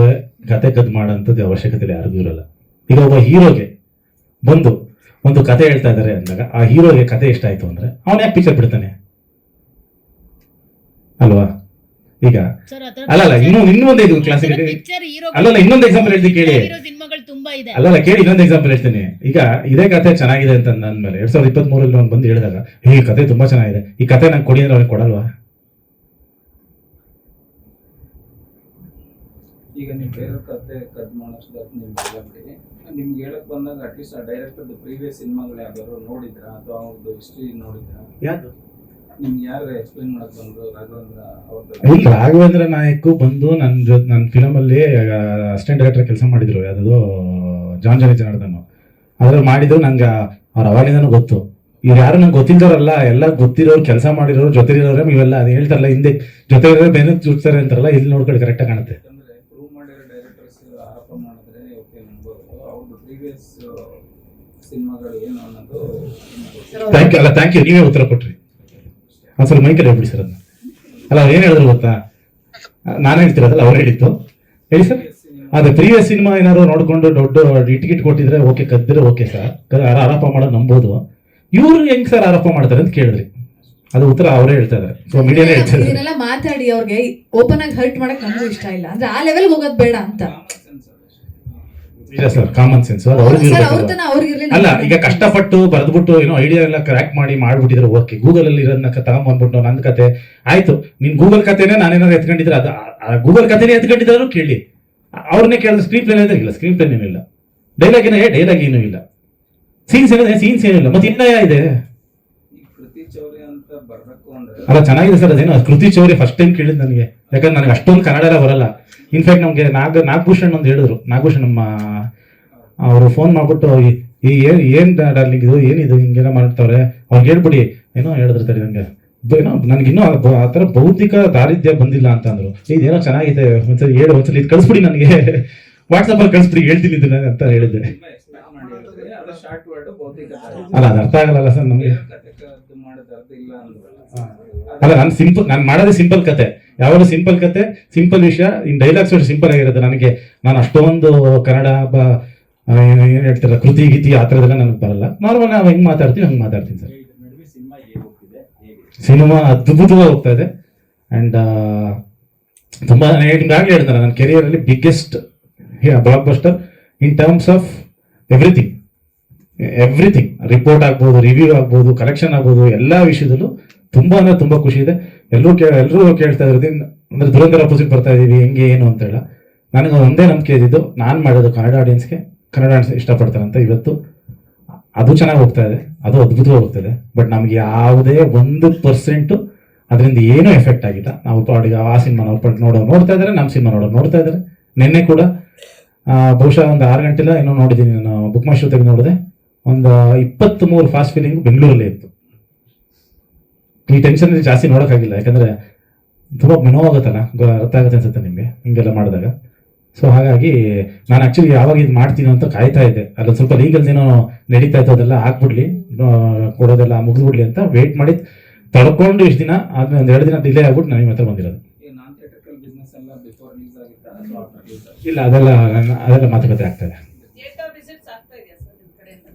ಕತೆ ಕದ್ ಮಾಡೋಂಥದ್ದು ಅವಶ್ಯಕತೆ ಯಾರಿಗೂ ಇರಲ್ಲ. ಈಗ ಒಬ್ಬ ಹೀರೋಗೆ ಬಂದು ಒಂದು ಕತೆ ಹೇಳ್ತಾ ಇದ್ದಾರೆ ಅಂದಾಗ ಆ ಹೀರೋಗೆ ಕತೆ ಇಷ್ಟ ಆಯ್ತು ಅಂದ್ರೆ ಅವನು ಯಾಕೆ ಪಿಕ್ಚರ್ ಬಿಡ್ತಾನೆ ಅಲ್ವಾ? ಈಗ ಅಲ್ಲಲ್ಲ, ಇನ್ನೊಂದು ಇದು ಕ್ಲಾಸಿಕ್, ಅಲ್ಲಲ್ಲ ಇನ್ನೊಂದು ಎಕ್ಸಾಂಪಲ್ ಹೇಳ್ತೀನಿ ಕೇಳಿ. ಸಿನಿಮಾಗಳು ತುಂಬಾ ಇದೆ. ಅಲ್ಲಲ್ಲ ಕೇಳಿ, ಇನ್ನೊಂದು ಎಕ್ಸಾಂಪಲ್ ಹೇಳ್ತೀನಿ. ಈಗ ಇದೇ ಕತೆ ಚೆನ್ನಾಗಿದೆ ಅಂತ ಅಂದ್ಮೇಲೆ 2023 ಅವ್ನು ಬಂದು ಹೇಳಿದಾಗ ಈ ಕತೆ ತುಂಬಾ ಚೆನ್ನಾಗಿದೆ, ಈ ಕತೆ ನಂಗೆ ಕೊಡಿ ಅಂದ್ರೆ ಅವ್ನಿಗೆ ಕೊಡಲ್ವಾ? ಈಗ ನೀವು ಬೇರೆ ಕತೆ ಕದ್ ಮಾಡೋಷ್ಟು ನಿಮ್ಗೆ ಎಲ್ಲ ಬಿಡಿ. ನಿಮ್ಗೆ ಹೇಳಕ್ ಬಂದಾಗ ಅಟ್ಲೀಸ್ಟ್ ಆ ಡೈರೆಕ್ಟರ್ದು ಪ್ರೀವಿಯಸ್ ಸಿನಿಮಾಗಳು ಯಾವ್ದಾದ್ರು ನೋಡಿದ್ರಾ ಅಥವಾ ಅವ್ರದ್ದು ಹಿಸ್ಟ್ರಿ ನೋಡಿದ್ರಾ? ಯಾವ್ದು ನಿಮ್ಗೆ ಯಾರು ಎಕ್ಸ್ಪ್ಲೈನ್ ಮಾಡಕ್ ಬಂದ್ರು? ರಾಘವೇಂದ್ರ ಅವ್ರದ್ದು. ಇಲ್ಲ, ರಾಘವೇಂದ್ರ ನಾಯಕ್ ಬಂದು ನನ್ನ ಫಿಲಮ್ ಅಲ್ಲಿ ಅಸಿಸ್ಟೆಂಟ್ ಡೈರೆಕ್ಟರ್ ಕೆಲಸ ಮಾಡಿದ್ರು. ಯಾವ್ದು ಜಾನ್ ಜನಾರ್ದನ್ ಅದ್ರಲ್ಲಿ ಮಾಡಿದ್ರು. ನಂಗೆ ಅವ್ರ ಅವಾಗಿಂದನೂ ಗೊತ್ತು. ಇವ್ರು ಯಾರು ನಂಗೆ ಗೊತ್ತಿದ್ದವರಲ್ಲ, ಎಲ್ಲ ಗೊತ್ತಿರೋರು, ಕೆಲಸ ಮಾಡಿರೋರು, ಜೊತೆ ಇರೋರು. ಇವೆಲ್ಲ ಅದು ಹೇಳ್ತಾರಲ್ಲ, ಹಿಂದೆ ಜೊತೆ ಇರೋರು ಬೇರೆ ಚುಟ್ತಾರೆ ಅಂತಾರಲ್ಲ, ಇಲ್ಲಿ ನೋಡ್ಕೊಳ್ಳಿ ಕರೆಕ್ಟಾಗಿ ಕಾಣುತ್ತೆ. ಯಾಕಂದ್ರೆ ಪ್ರೂವ್ ಮಾಡಿರೋ ಡೈರೆಕ್ಟರ್ಸ್ ಆರೋಪ ಮಾಡಿದ್ರೆ ಓಕೆ ನಂಬೋದು, ಅವ್ರದ್ದು ಪ್ರೀವಿಯಸ್ ಸಿನಿಮಾಗಳು ಏನು ಅನ್ನೋದು ಥ್ಯಾಂಕ್ ಯು, ನೀವೇ ಉತ್ತರ ಕೊಟ್ರಿ. ಒಂದ್ಸಲ ಮೈಕಲ್ಲಿ ಹೇಳ್ಬಿಡಿ ಸರ್ ಅದನ್ನ. ಅಲ್ಲ, ಅವ್ರು ಏನು ಹೇಳಿದ್ರು ಗೊತ್ತಾ? ನಾನು ಹೇಳ್ತಿರೋದಲ್ಲ, ಅವ್ರು ಹೇಳಿದ್ದು ಹೇಳಿ ಸರ್. ಅದೇ ಪ್ರೀವಿಯಸ್ ಸಿನಿಮಾ ಏನಾದ್ರು ನೋಡ್ಕೊಂಡು ದೊಡ್ಡ ಟಿಕೆಟ್ ಕೊಟ್ಟಿದ್ರೆ ಓಕೆ, ಕದ್ದಿದ್ರೆ ಓಕೆ ಸರ್, ಆರೋಪ ಮಾಡೋದು ನಂಬೋದು. ಇವ್ರು ಹೆಂಗ್ ಸರ್ ಆರೋಪ ಮಾಡ್ತಾರೆ ಅಂತ ಕೇಳಿದ್ರಿ, ಅದು ಉತ್ತರ ಅವರೇ ಹೇಳ್ತಾ ಇದಾರೆ. ಸೊ ಮೀಡಿಯಾನೇ ಹೇಳ್ತಾ ಇದ್ದಾರೆ. ಇದನ್ನೆಲ್ಲ ಮಾತಾಡಿ ಅವ್ರಿಗೆ ಓಪನ್ ಆಗಿ ಹರ್ಟ್ ಮಾಡಕ್ ನಮಗೂ ಇಷ್ಟ ಇಲ್ಲ. ಅಂದ್ರೆ ಆ ಲೆವೆಲ್ ಹೋಗೋದ್ ಬೇಡ ಅಂತ. ಇಲ್ಲ ಸರ್, ಕಾಮನ್ ಸೆನ್ಸ್ ಅದು ಅವ್ರಿಗೆ ಅಲ್ಲ. ಈಗ ಕಷ್ಟಪಟ್ಟು ಬರೆದ್ಬಿಟ್ಟು ಏನೋ ಐಡಿಯಾ ಎಲ್ಲ ಕ್ರ್ಯಾಕ್ ಮಾಡಿ ಮಾಡ್ಬಿಟ್ಟಿದ್ರೆ ಓಕೆ. ಗೂಗಲ್ ಅಲ್ಲಿ ಇರೋದನ್ನ ತಗೊಂಡ್ಬಂದ್ಬಿಟ್ಟು ನನ್ನ ಕತೆ ಆಯ್ತು, ನಿನ್ ಗೂಗಲ್ ಕತೆನೇ ನಾನೇನಾದ್ರು ಎತ್ಕೊಂಡಿದ್ರೆ ಅದು ಗೂಗಲ್ ಕತೆನೇ ಎತ್ಕೊಂಡಿದ್ರು ಕೇಳಿ. ಅವ್ರನ್ನೇ ಕೇಳಿದ್ರೆ ಸ್ಕ್ರೀನ್ ಪ್ಲೇನ್ ಇಲ್ಲ, ಸ್ಕ್ರೀನ್ ಪ್ಲೇನ್ ಏನೂ ಇಲ್ಲ, ಡೈಲಾಗ್ ಏನೂ ಇಲ್ಲ, ಸೀನ್ಸ್ ಏನಿಲ್ಲ, ಮತ್ತೆ ಇನ್ನ ಇದೆ. ಕೃತಿ ಚೌರ್ಯ ಅಂತ ಬರ್ಬೇಕು ಅಂದ್ರೆ ಅಲ್ಲ, ಚೆನ್ನಾಗಿದೆ ಸರ್ ಅದೇನೋ ಕೃತಿ ಚೌರ್ಯ ಫಸ್ಟ್ ಟೈಮ್ ಕೇಳಿದ್ ನನಗೆ. ಯಾಕಂದ್ರೆ ನನಗೆ ಅಷ್ಟೊಂದು ಕನ್ನಡ ಎಲ್ಲ ಬರಲ್ಲ. ಇನ್ಫ್ಯಾಕ್ಟ್ ನಮ್ಗೆ ನಾಗಭೂಷಣ್ ಒಂದು ಹೇಳಿದ್ರು. ನಾಗಭೂಷಣ್ ನಮ್ಮ ಅವರು ಫೋನ್ ಮಾಡ್ಬಿಟ್ಟು ಏನ್ ಡಾರ್ಲಿಂಗ್ ಇದು ಏನಿದು ಹಿಂಗೆಲ್ಲ ಮಾಡ್ತಾವ್ರೆ, ಅವ್ರಿಗೆ ಹೇಳ್ಬಿಡಿ ಏನೋ ಹೇಳಿದ್ರು ಸರಿ ನಂಗೆ, ಏನೋ ನನಗಿನ್ನೂ ಆ ಥರ ಬೌದ್ಧಿಕ ದಾರಿದ್ರ್ಯ ಬಂದಿಲ್ಲ ಅಂತ ಅಂದ್ರು. ಇದೇನೋ ಚೆನ್ನಾಗಿದೆ, ಒಂದ್ಸರಿ ಒಂದ್ಸಲಿ ಇದು ಕಳಿಸ್ಬಿಡಿ ನನಗೆ, ವಾಟ್ಸಪ್ಪಲ್ಲಿ ಕಳಿಸ್ಬಿಡಿ, ಹೇಳ್ತೀನಿ ಇದನ್ನ ಅಂತ ಹೇಳಿದ್ದೆ. ಶಾರ್ಟ್ ವರ್ಡ್ ಬೌದ್ಧಿಕ ಅಲ್ಲ, ಅದು ಅರ್ಥ ಆಗಲ್ಲ ಸರ್ ನಮಗೆ. ಮಾಡೋದು ಅರ್ಥ ಇಲ್ಲ ಅಂದ್ರೆ ಅಲ್ಲ, ನಾನು ಮಾಡೋದೇ ಸಿಂಪಲ್ ಕತೆ, ಯಾವಾಗ ಸಿಂಪಲ್ ಕತೆ, ಸಿಂಪಲ್ ವಿಷಯ. ಇನ್ ಡೈಲಾಗ್ಸ್ ಸಿಂಪಲ್ ಆಗಿರುತ್ತೆ. ನಾನು ಅಷ್ಟೊಂದು ಕನ್ನಡ ಏನ್ ಹೇಳ್ತಾರ ಕೃತಿ ಗೀತಿ ಆ ಥರದೆಲ್ಲ ನನಗೆ ಬರಲ್ಲ. ನಾರ್ಮಲ್ ನಾವು ಹೆಂಗ್ ಮಾತಾಡ್ತೀವಿ ಹಂಗೆ ಮಾತಾಡ್ತೀನಿ ಸರ್. ಸಿನಿಮಾ ಅದ್ಭುತವಾಗಿ ಹೋಗ್ತಾ ಇದೆ. ಅಂಡ್ ತುಂಬಾ ಈಗಾಗಲೇ ಹೇಳ್ತಾರೆ, ನನ್ನ ಕೆರಿಯರ್ ಅಲ್ಲಿ biggest blockbuster in terms of everything. Report ಆಗ್ಬೋದು, ರಿವ್ಯೂ ಆಗ್ಬೋದು, ಕಲೆಕ್ಷನ್ ಆಗ್ಬೋದು, ಎಲ್ಲಾ ವಿಷಯದಲ್ಲೂ ತುಂಬಾ ಅಂದ್ರೆ ತುಂಬಾ ಖುಷಿ ಇದೆ. ಎಲ್ಲರೂ ಕೇಳ್ತಾ ಇರೋದು ಅಂದ್ರೆ ದುರಂಧರ್ ಅಪೋಸಿಟ್ ಬರ್ತಾ ಇದೀವಿ ಹೆಂಗೆ ಏನು ಅಂತ ಹೇಳ. ನನಗೆ ಒಂದೇ ನಂಬಿಕೆ ಇದ್ದಿದ್ದು, ನಾನು ಮಾಡೋದು ಕನ್ನಡ ಆಡಿಯನ್ಸ್ಗೆ, ಕನ್ನಡ ಆಡಿಯನ್ಸ್ ಇಷ್ಟಪಡ್ತಾರೆ ಅಂತ. ಇವತ್ತು ಅದು ಚೆನ್ನಾಗಿ ಹೋಗ್ತಾ ಇದೆ, ಅದು ಅದ್ಭುತವಾಗಿ ಹೋಗ್ತಾ ಇದೆ. ಬಟ್ ನಮ್ಗೆ ಯಾವುದೇ 1% ಅದರಿಂದ ಏನೂ ಎಫೆಕ್ಟ್ ಆಗಿಲ್ಲ. ನಾವು ಪಾಡಿಗೆ ಆ ಸಿನಿಮಾ ನೋಡ್ತಾ ಇದ್ದಾರೆ, ನಮ್ಮ ಸಿನಿಮಾ ನೋಡ್ತಾ ಇದ್ದಾರೆ. ನಿನ್ನೆ ಕೂಡ ಬಹುಶಃ ಒಂದು 6 ಗಂಟೆಲ್ಲ ಏನೋ ನೋಡಿದ್ದೀನಿ ನಾನು, ಬುಕ್ ಮೈ ಶೋ ತೆಗೆದು ನೋಡಿದೆ. ಒಂದು 23 ಫಾಸ್ಟ್ ಫೀಲಿಂಗ್ ಬೆಂಗಳೂರಲ್ಲೇ ಇತ್ತು. ಈ ಟೆನ್ಷನ್ ಜಾಸ್ತಿ ನೋಡೋಕ್ಕಾಗಿಲ್ಲ, ಯಾಕಂದರೆ ತುಂಬ ನೋವಾಗುತ್ತಲ್ಲ, ಅರ್ಥ ಆಗುತ್ತೆ ಅನ್ಸುತ್ತೆ ನಿಮಗೆ ಹಿಂಗೆಲ್ಲ ಮಾಡಿದಾಗ. ಸೊ ಹಾಗಾಗಿ ನಾನು ಆ್ಯಕ್ಚುಲಿ ಯಾವಾಗ ಇದು ಮಾಡ್ತೀನಿ ಅಂತ ಕಾಯ್ತಾ ಇದ್ದೆ. ಅಲ್ಲೊಂದು ಸ್ವಲ್ಪ ಲೀಗಲ್ಸ್ ಏನೋ ನಡೀತಾ ಇತ್ತು, ಅದೆಲ್ಲ ಆಗ್ಬಿಡ್ಲಿ, ಕೊಡೋದೆಲ್ಲ ಮುಗಿದ್ಬಿಡ್ಲಿ ಅಂತ ವೇಟ್ ಮಾಡಿ ತಡ್ಕೊಂಡು ಇಷ್ಟು ದಿನ ಆದ್ಮೇಲೆ ಒಂದು 2 ದಿನ ಡಿಲೇ ಆಗ್ಬಿಟ್ಟು ನಾನು ನಿಮ್ಮ ಹತ್ರ ಬಂದಿರೋದು. ನಾನ್ ಥಿಯೇಟ್ರಿಕಲ್ ಬಿಸ್ನೆಸ್ ಎಲ್ಲ ಬಿಫೋರ್ ರಿಲೀಸ್ ಆಗಿತ್ತಾ ಅಥವಾ ಆಫ್ಟರ್ ರಿಲೀಸ್? ಇಲ್ಲ, ಅದೆಲ್ಲ ಮಾತುಕತೆ ಆಗ್ತದೆ. ಥಿಯೇಟರ್ ವಿಸಿಟ್ಸ್ ಆಗ್ತಾ ಇದೆಯಾ ಸರ್ ನಿಮ್ಮ ಕಡೆಯಿಂದ?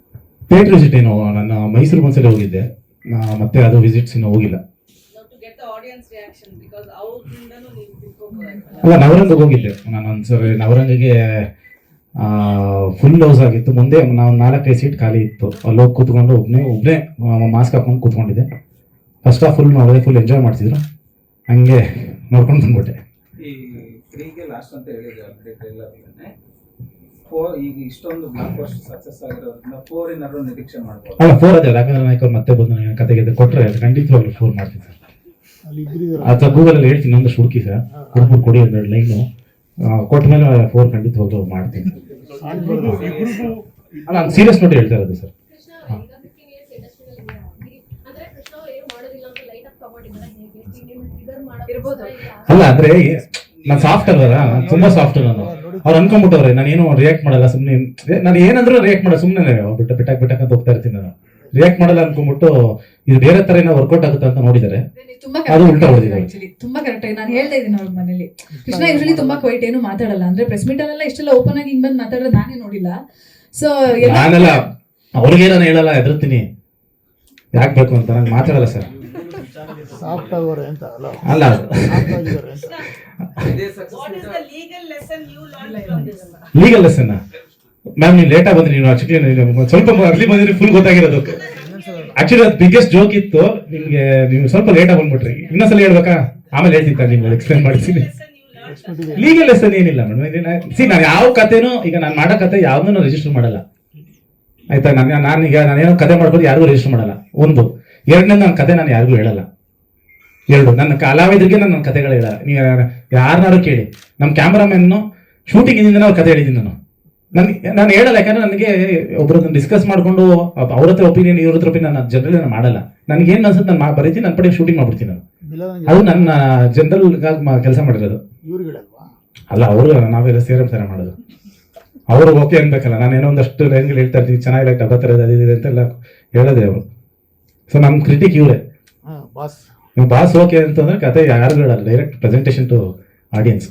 ಥಿಯೇಟರ್ ವಿಸಿಟ್ ಏನು, ನಾನು ಮೈಸೂರಿಗೆ ಒಂದ್ಸಲ ಹೋಗಿದ್ದೆ, ಮತ್ತೆ ಅದು ವಿಸಿಟ್ಸ್ ಇನ್ನೂ ಹೋಗಿಲ್ಲ. To get the audience reaction because ಅವ್ರಿಂದನೂ ನೀವು ತಿಳ್ಕೊಬೋದಾಯ್ತಲ್ಲ. ಅಲ್ಲ, ನವರಂಗಿಗೆ ಹೋಗಿದ್ದೆ ನಾನು ಒಂದ್ಸರಿ. ನವರಂಗಿಗೆ ಫುಲ್ ಹೌಸ್ ಆಗಿತ್ತು. ಮುಂದೆ ನಾವು 4-5 ಸೀಟ್ ಖಾಲಿ ಇತ್ತು. ಅಲ್ಲಿ ಹೋಗಿ ಕೂತ್ಕೊಂಡು ಒಬ್ಬನೇ ಮಾಸ್ಕ್ ಹಾಕೊಂಡು ಕೂತ್ಕೊಂಡಿದ್ದೆ. ಫಸ್ಟ್ ಆಫ್ ಫುಲ್ ನೋಡಿದೆ, ಫುಲ್ ಎಂಜಾಯ್ ಮಾಡ್ತಿದ್ರು. ಹಂಗೆ ನೋಡ್ಕೊಂಡು ಬಂದ್ಬಿಟ್ಟೆ. ಈ 3ಗೆ ಲಾಸ್ಟ್ ಅಂತ ಹೇಳಿದ್ರೆ ಆಲ್ರೆಡಿ ಟ್ರೈಲರ್ 4 ಈಗ ಇಷ್ಟೊಂದು ಬ್ಲಾಕ್ ಬಸ್ಟರ್ ಸಕ್ಸಸ್ ಆಗಿರೋದ್ರಿಂದ 4 ಏನಾದ್ರು ನಿರೀಕ್ಷೆ ಮಾಡ್ಬೋದು? ಅಲ್ಲ, 4 ಅದೇ ರಾಘವೇಂದ್ರ ನಾಯ್ಕ ಅವ್ರು ಮತ್ತೆ ಬಂದು ನನಗೆ ಕತೆಗೆ ಕೊಟ್ಟರೆ ಖಂಡಿತವಾಗ್ಲೂ 4 ಮಾಡ್ತೀನಿ ಸರ್. ಅಥವಾ ಗೂಗಲಲ್ಲಿ ಹೇಳ್ತೀನಿ, ಒಂದಷ್ಟು ಹುಡುಕಿ ಸರ್, ಹುಡುಗರು ಕೊಡಿ 2 ಲೈನು ಕೊಟ್ಟ ಮೇಲೆ 4 ಖಂಡಿತವಾಗ್ಲೂ ಮಾಡ್ತೀನಿ. ಅಲ್ಲ, ನಾನು ಸೀರಿಯಸ್ ನೋಡಿ ಹೇಳ್ತಾ ಇರೋದು ಸರ್. ಅಲ್ಲ ಅಂದ್ರೆ ನಾನು ಸಾಫ್ಟ್ ಅಲ್ವಲ್ಲ, ತುಂಬಾ ಸಾಫ್ಟ್ ನಾನು. ಅವ್ರು ಅನ್ಕೊಂಡ್ಬಿಟ್ಟವ್ರೆ ನಾನು ಏನು ರಿಯಾಕ್ಟ್ ಮಾಡಲ್ಲ, ಸುಮ್ಮನೆ ನಾನು ಏನಂದ್ರೂ ರಿಯಾಕ್ಟ್ ಮಾಡಲ್ಲ, ಸುಮ್ಮನೆ ಬಿಟ್ಟಕ್ ಅಂತ ಹೋಗ್ತಾ ಇರ್ತೀನಿ. ನಾನು ರಿಯಾಕ್ಟ್ ಮಾಡಲ್ಲ ಅನ್ಕೊಂಡ್ಬಿಟ್ಟು ಇದು ಬೇರೆ ತರ ಏನೋ ವರ್ಕೌಟ್ ಆಗುತ್ತೆ ಅಂತ ನೋಡಿದ್ದಾರೆ, ತುಂಬಾ ಅದು ಉಲ್ಟಾ ಹೊಡೆದಿದೆ. ಆಕ್ಚುಲಿ ತುಂಬಾ ಕರೆಕ್ಟ್ ಆಗಿ ನಾನು ಹೇಳ್ತಾ ಇದ್ದೀನಿ ಅವ್ರ ಮನೇಲಿ. ಕೃಷ್ಣ ಯೂಶಲಿ ತುಂಬಾ ಕ್ವೈಟ್ ಏನು ಮಾತಾಡಲ್ಲ, ಅಂದ್ರೆ ಪ್ರೆಸ್ ಮೀಟ್ ಅಲ್ಲೆಲ್ಲ ಇಷ್ಟೆಲ್ಲ ಓಪನ್ ಆಗಿ ಹಿಂಗ್ ಬಂದು ಮಾತಾಡೋದು ನಾನೇ ನೋಡಿಲ್ಲ. ಸೊ ನಾನೆಲ್ಲ ಅವ್ರಿಗೆ ನಾನು ಹೇಳಲ್ಲ, ಹೆದರ್ತೀನಿ, ಯಾಕೆ ಬೇಕು ಅಂತ. ನಂಗೆ ಮಾತಾಡಲ್ಲ ಸರ್. ಅಲ್ಲ, ಇದೇ success what is the legal lesson you learn from this? Legal lesson ma'am, ನೀವು ಲೇಟಾಗಿ ಬಂದ್ರಿ. ನೀವು ಆಕ್ಚುಲಿ ಸ್ವಲ್ಪ ಅರ್ಲಿ ಬಂದ್ರಿ, ಫುಲ್ ಗೊತ್ತಾಗಿರೋದು. ಆಕ್ಚುಲಿ ಅದು ಬಿಗ್ಗೆಸ್ಟ್ ಜೋಕ್ ಇತ್ತು ನಿಮ್ಗೆ, ನೀವು ಸ್ವಲ್ಪ ಲೇಟಾಗಿ ಬಂದ್ಬಿಟ್ರಿ. ಇನ್ನೊಂದ್ಸಲ ಹೇಳ್ಬೇಕಾ? ಆಮೇಲೆ ಹೇಳ್ತೀನಿ, ನಿಮ್ಗೆ ಎಕ್ಸ್ಪ್ಲೇನ್ ಮಾಡ್ತೀನಿ. ಲೀಗಲ್ ಲೆಸನ್ ಏನಿಲ್ಲ ಮೇಡಮ್. ನಾನು ಯಾವ ಕಥೆನೂ, ಈಗ ನಾನು ಮಾಡೋ ಕತೆ ಯಾವ್ದನ್ನು ರಿಜಿಸ್ಟರ್ ಮಾಡಲ್ಲ, ಆಯ್ತಾ? ನಾನೇನೋ ಕತೆ ಮಾಡ್ಕೊಂಡು ಯಾರಿಗೂ ರಿಜಿಸ್ಟರ್ ಮಾಡಲ್ಲ. 1 2ನೇ ನನ್ನ ಕತೆ ನಾನು ಯಾರಿಗೂ ಹೇಳಲ್ಲ. 2 ನನ್ನ ಕಲಾವಿದರಿಗೆ ನನ್ನ ಕತೆಗಳು ಹೇಳಲ್ಲ. ನೀವು ಯಾರನ್ನಾರು ಕೇಳಿ, ನಮ್ಮ ಕ್ಯಾಮ್ರಾಮನ್ನು ಶೂಟಿಂಗ್ ಇಂದ ಅವ್ರ ಕತೆ ಹೇಳಿದ್ದೀನಿ ನಾನು ಹೇಳಲ್ಲ. ಯಾಕಂದ್ರೆ ನನಗೆ ಒಬ್ಬರನ್ನ ಡಿಸ್ಕಸ್ ಮಾಡ್ಕೊಂಡು ಅವ್ರ ಹತ್ರ ಒಪಿನಿಯನ್ ಇವ್ರ ಹತ್ರ ಒಪಿನಿಯನ್ ನಾನು ಜನರಲ್ ನಾನು ಮಾಡಲ್ಲ. ನನಗೆ ಏನು ಅನ್ಸುತ್ತೆ ನಾನು ಬರೀತೀನಿ, ನನ್ನ ಪಡೆ ಶೂಟಿಂಗ್ ಮಾಡ್ಬಿಡ್ತೀನಿ ನಾನು. ಅದು ನನ್ನ ಜನರಲ್ ಕೆಲಸ ಮಾಡಿರೋದು. ಅಲ್ಲ, ಅವರು ನಾವೆಲ್ಲ ಸೇರಂ ಸರ ಮಾಡೋದು. ಅವರು ಓಕೆ ಅನ್ಬೇಕಲ್ಲ, ನಾನೇನೋ ಒಂದಷ್ಟು ಲೈನ್ಗಳು ಹೇಳ್ತಾ ಇರ್ತೀನಿ, ಚೆನ್ನಾಗಿ ಡಬ್ಬ ಥರದ್ದು ಅದಿದೆ ಅಂತೆಲ್ಲ ಹೇಳೋದೇ ಅವರು. ಸೊ ನಮ್ಮ ಕ್ರಿಟಿಕ್ ಇವರೇ. ನೀವು ಬಾಸ್ ಓಕೆ ಅಂತಂದ್ರೆ ಕತೆ ಯಾರು ಹೇಳಲ್ಲ, ಡೈರೆಕ್ಟ್ ಪ್ರೆಸೆಂಟೇಷನ್ ಟು ಆಡಿಯನ್ಸ್.